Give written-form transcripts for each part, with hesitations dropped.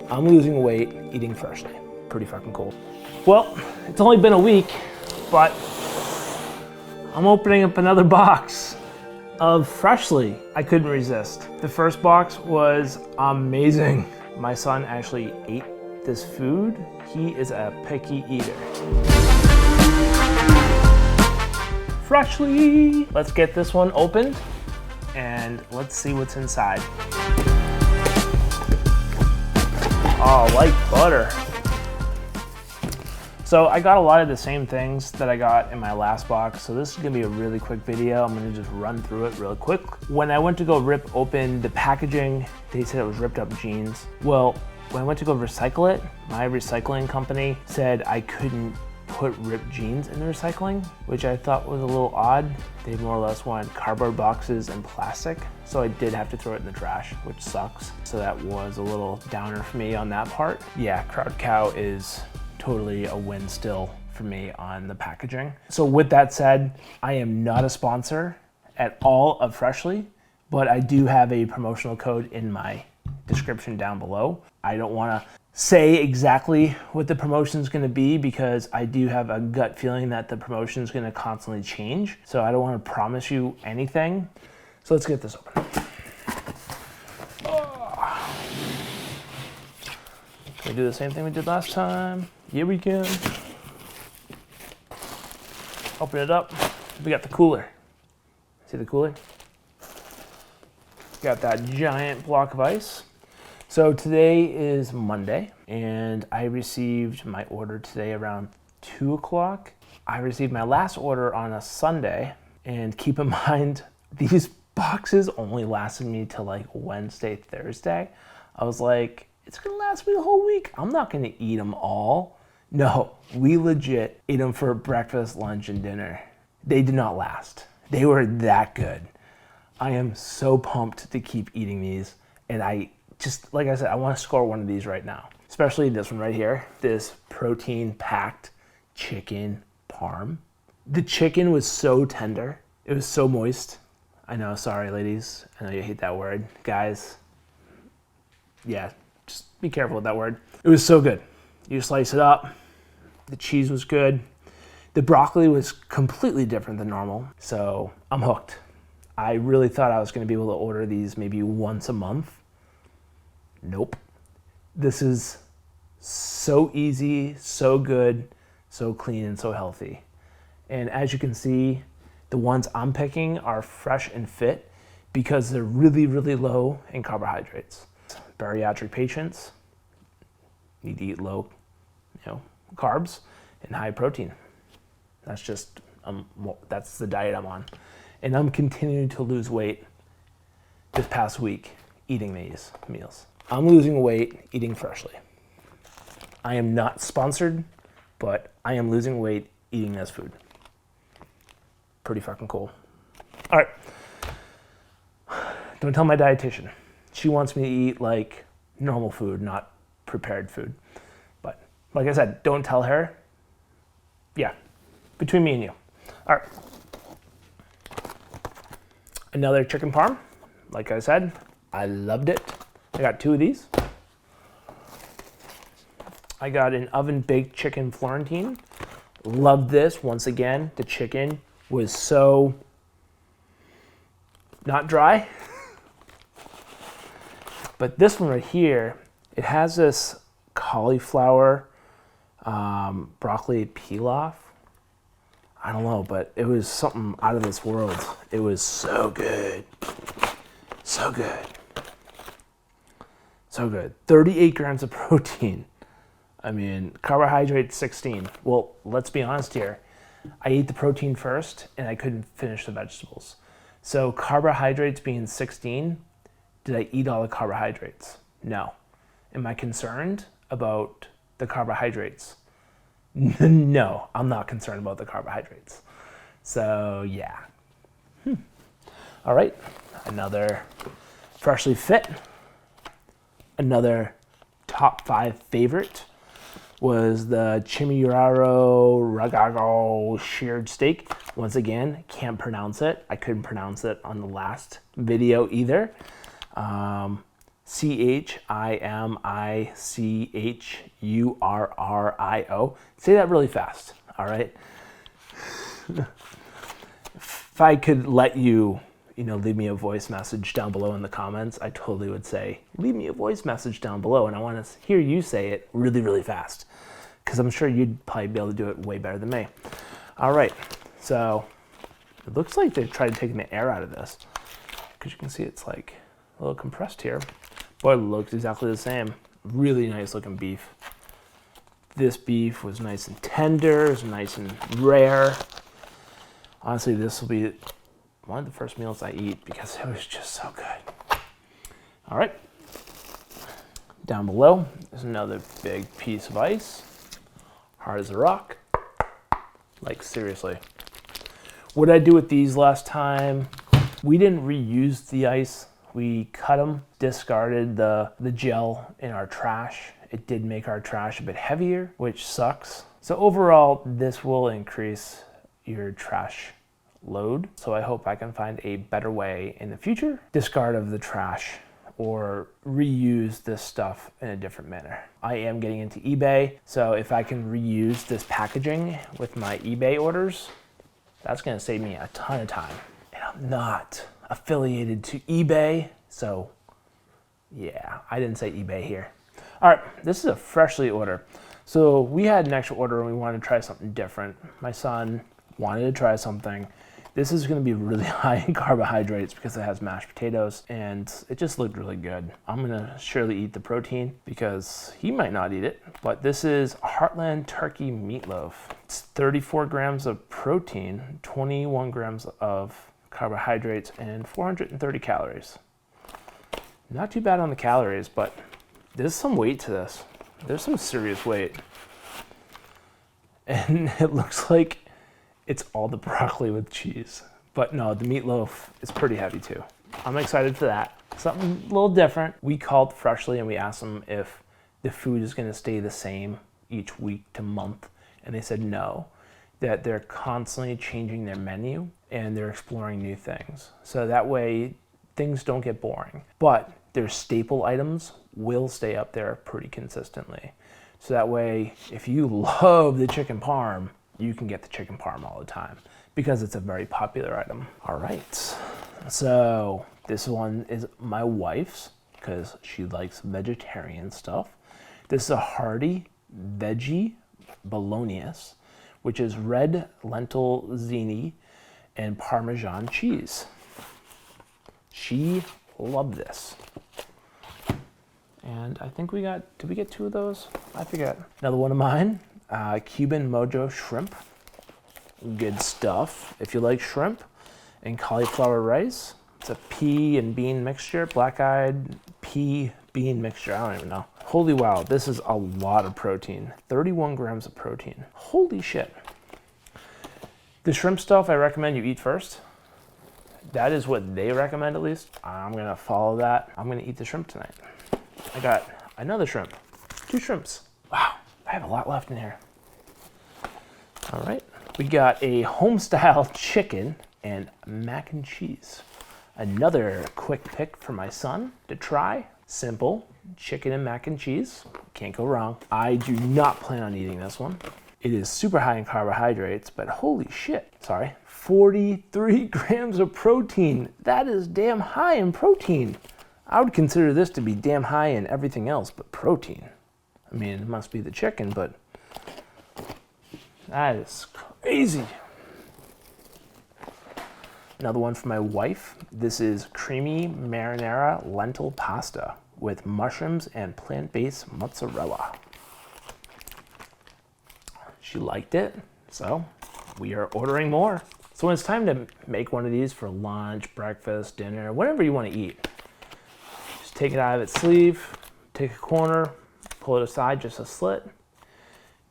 I'm losing weight eating freshly. Pretty fucking cool. Well, it's only been a week, but I'm opening up another box of Freshly. I couldn't resist. The first box was amazing. My son actually ate this food. He is a picky eater. Freshly! Let's get this one opened and let's see what's inside. Oh, like butter. So I got a lot of the same things that I got in my last box. So this is gonna be a really quick video. I'm gonna just run through it real quick. When I went to go rip open the packaging, they said it was ripped up jeans. Well, when I went to go recycle it, my recycling company said I couldn't put ripped jeans in the recycling, which I thought was a little odd. They more or less wanted cardboard boxes and plastic. So I did have to throw it in the trash, which sucks. So that was a little downer for me on that part. Yeah, Crowd Cow is totally a win still for me on the packaging. So with that said, I am not a sponsor at all of Freshly, but I do have a promotional code in my description down below. I don't wanna say exactly what the promotion is going to be because I do have a gut feeling that the promotion is going to constantly change. So I don't want to promise you anything. So let's get this open. Oh. Can we do the same thing we did last time? Yeah, we can. Open it up. We got the cooler. See the cooler? Got that giant block of ice. So today is Monday, and I received my order today around 2 o'clock. I received my last order on a Sunday, and keep in mind, these boxes only lasted me till like Wednesday, Thursday. I was like, it's gonna last me the whole week. I'm not gonna eat them all. No, we legit ate them for breakfast, lunch, and dinner. They did not last. They were that good. I am so pumped to keep eating these, and just like I said, I want to score one of these right now, especially this one right here, this protein-packed chicken parm. The chicken was so tender. It was so moist. I know, sorry, ladies. I know you hate that word. Guys, yeah, just be careful with that word. It was so good. You slice it up. The cheese was good. The broccoli was completely different than normal, so I'm hooked. I really thought I was going to be able to order these maybe once a month. Nope. This is so easy, so good, so clean, and so healthy. And as you can see, the ones I'm picking are fresh and fit because they're really, really low in carbohydrates. Bariatric patients need to eat low, carbs and high protein. That's just, that's the diet I'm on. And I'm continuing to lose weight this past week eating these meals. I'm losing weight eating Freshly. I am not sponsored, but I am losing weight eating this food. Pretty fucking cool. All right. Don't tell my dietitian. She wants me to eat like normal food, not prepared food. But like I said, don't tell her. Yeah, between me and you. All right. Another chicken parm. Like I said, I loved it. I got 2 of these. I got an oven-baked chicken Florentine. Loved this. Once again, the chicken was so not dry. But this one right here, it has this cauliflower broccoli pilaf. I don't know, but it was something out of this world. It was so good. So good. So good. 38 grams of protein. I mean, carbohydrates 16. Well, let's be honest here. I ate the protein first and I couldn't finish the vegetables. So carbohydrates being 16, did I eat all the carbohydrates? No. Am I concerned about the carbohydrates? No, I'm not concerned about the carbohydrates. So yeah. All right, another Freshly Fit. Another top 5 favorite was the Chimichurro Ragago sheared steak. Once again, can't pronounce it. I couldn't pronounce it on the last video either. CHIMICHURRIO. Say that really fast, all right? If I could let you, leave me a voice message down below in the comments, I totally would say, leave me a voice message down below, and I want to hear you say it really, really fast, because I'm sure you'd probably be able to do it way better than me. All right, so it looks like they've tried taking the air out of this, because you can see it's like a little compressed here, but it looks exactly the same. Really nice looking beef. This beef was nice and tender, it was nice and rare. Honestly, this will be one of the first meals I eat because it was just so good. All right, down below, there's another big piece of ice, hard as a rock, like seriously. What did I do with these last time? We didn't reuse the ice. We cut them, discarded the gel in our trash. It did make our trash a bit heavier, which sucks. So overall, this will increase your trash load. So I hope I can find a better way in the future, discard of the trash or reuse this stuff in a different manner. I am getting into eBay, so if I can reuse this packaging with my eBay orders, that's gonna save me a ton of time. And I'm not affiliated to eBay, so yeah, I didn't say eBay here. All right, this is a Freshly order. So we had an extra order and we wanted to try something different. My son wanted to try something. This is gonna be really high in carbohydrates because it has mashed potatoes and it just looked really good. I'm gonna surely eat the protein because he might not eat it, but this is Heartland Turkey Meatloaf. It's 34 grams of protein, 21 grams of carbohydrates, and 430 calories. Not too bad on the calories, but there's some weight to this. There's some serious weight. And it looks like it's all the broccoli with cheese. But no, the meatloaf is pretty heavy too. I'm excited for that. Something a little different. We called Freshly and we asked them if the food is gonna stay the same each week to month. And they said no, that they're constantly changing their menu and they're exploring new things. So that way things don't get boring. But their staple items will stay up there pretty consistently. So that way, if you love the chicken parm, you can get the chicken parm all the time because it's a very popular item. All right, so this one is my wife's because she likes vegetarian stuff. This is a hearty veggie bolognese, which is red lentil ziti and Parmesan cheese. She loved this. And I think did we get 2 of those? I forget. Another one of mine, Cuban Mojo shrimp. Good stuff. If you like shrimp and cauliflower rice, it's a pea and bean mixture, black-eyed pea bean mixture, I don't even know. Holy wow, this is a lot of protein. 31 grams of protein. Holy shit. The shrimp stuff I recommend you eat first. That is what they recommend at least. I'm gonna follow that. I'm gonna eat the shrimp tonight. I got another shrimp, 2 shrimps. Wow, I have a lot left in here. All right, we got a home-style chicken and mac and cheese. Another quick pick for my son to try. Simple, chicken and mac and cheese. Can't go wrong. I do not plan on eating this one. It is super high in carbohydrates, but holy shit, sorry. 43 grams of protein. That is damn high in protein. I would consider this to be damn high in everything else but protein. I mean, it must be the chicken, but that is crazy. Another one for my wife. This is creamy marinara lentil pasta with mushrooms and plant-based mozzarella. She liked it, so we are ordering more. So when it's time to make one of these for lunch, breakfast, dinner, whatever you want to eat, just take it out of its sleeve, take a corner, pull it aside, just a slit,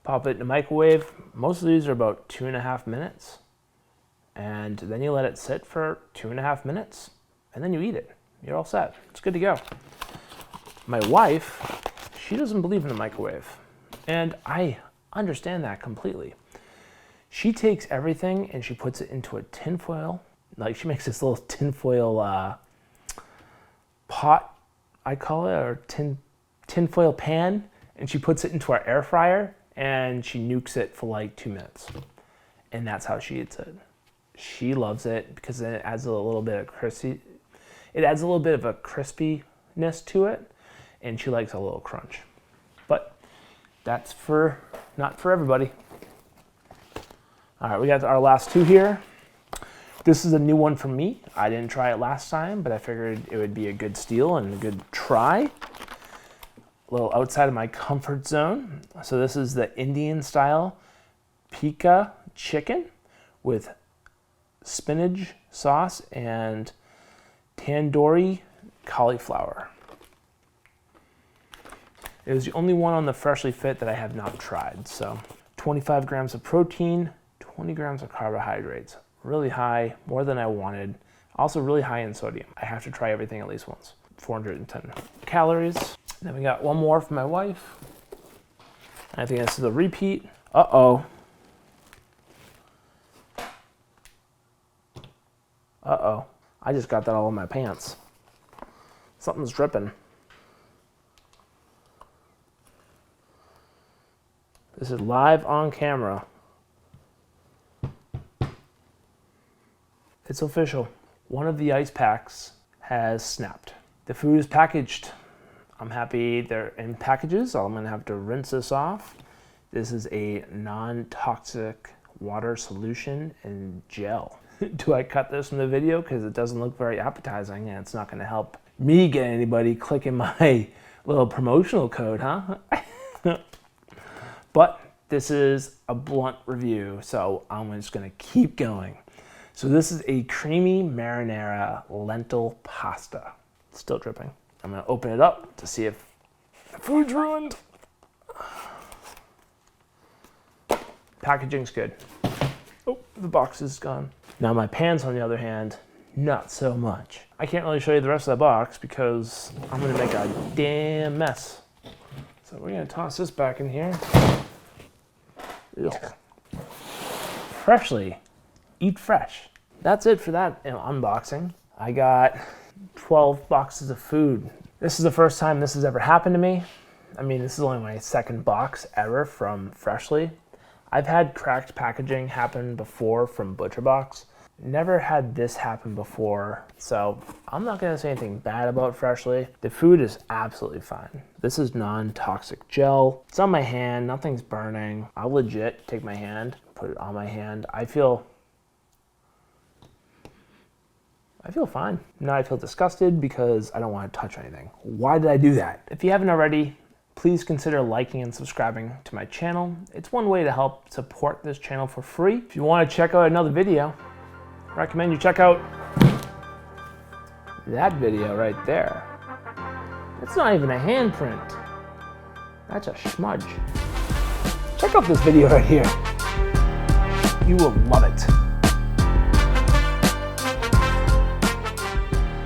pop it in the microwave. Most of these are about 2.5 minutes. And then you let it sit for 2.5 minutes, and then you eat it. You're all set. It's good to go. My wife, she doesn't believe in the microwave, and I understand that completely. She takes everything and she puts it into a tinfoil. Like she makes this little tinfoil pot I call it our tinfoil pan, and she puts it into our air fryer and she nukes it for like 2 minutes. And that's how she eats it. She loves it because then it adds a little bit of crispy. It adds a little bit of a crispiness to it, and she likes a little crunch. But that's not for everybody. All right, we got our last two here. This is a new one for me. I didn't try it last time, but I figured it would be a good steal and a good try. A little outside of my comfort zone. So this is the Indian style pica chicken with spinach sauce and tandoori cauliflower. It was the only one on the Freshly Fit that I have not tried. So 25 grams of protein, 20 grams of carbohydrates. Really high, more than I wanted. Also really high in sodium. I have to try everything at least once. 410 calories. Then we got one more for my wife. I think this is a repeat. Uh-oh. Uh-oh. I just got that all in my pants. Something's dripping. This is live on camera. It's official. One of the ice packs has snapped. The food is packaged. I'm happy they're in packages. I'm gonna have to rinse this off. This is a non-toxic water solution and gel. Do I cut this from the video? Because it doesn't look very appetizing and it's not gonna help me get anybody clicking my little promotional code, huh? But this is a blunt review, so I'm just gonna keep going. So this is a creamy marinara lentil pasta. It's still dripping. I'm gonna open it up to see if the food's ruined. Packaging's good. Oh, the box is gone. Now my pans, on the other hand, not so much. I can't really show you the rest of the box because I'm gonna make a damn mess. So we're gonna toss this back in here. Ugh. Freshly. Eat fresh. That's it for that unboxing. I got 12 boxes of food. This is the first time this has ever happened to me. I mean, this is only my second box ever from Freshly. I've had cracked packaging happen before from ButcherBox. Never had this happen before, so I'm not gonna say anything bad about Freshly. The food is absolutely fine. This is non-toxic gel. It's on my hand, nothing's burning. I'll legit take my hand, put it on my hand. I feel fine. Now I feel disgusted because I don't want to touch anything. Why did I do that? If you haven't already, please consider liking and subscribing to my channel. It's one way to help support this channel for free. If you want to check out another video, I recommend you check out that video right there. It's not even a handprint. That's a smudge. Check out this video right here. You will love it.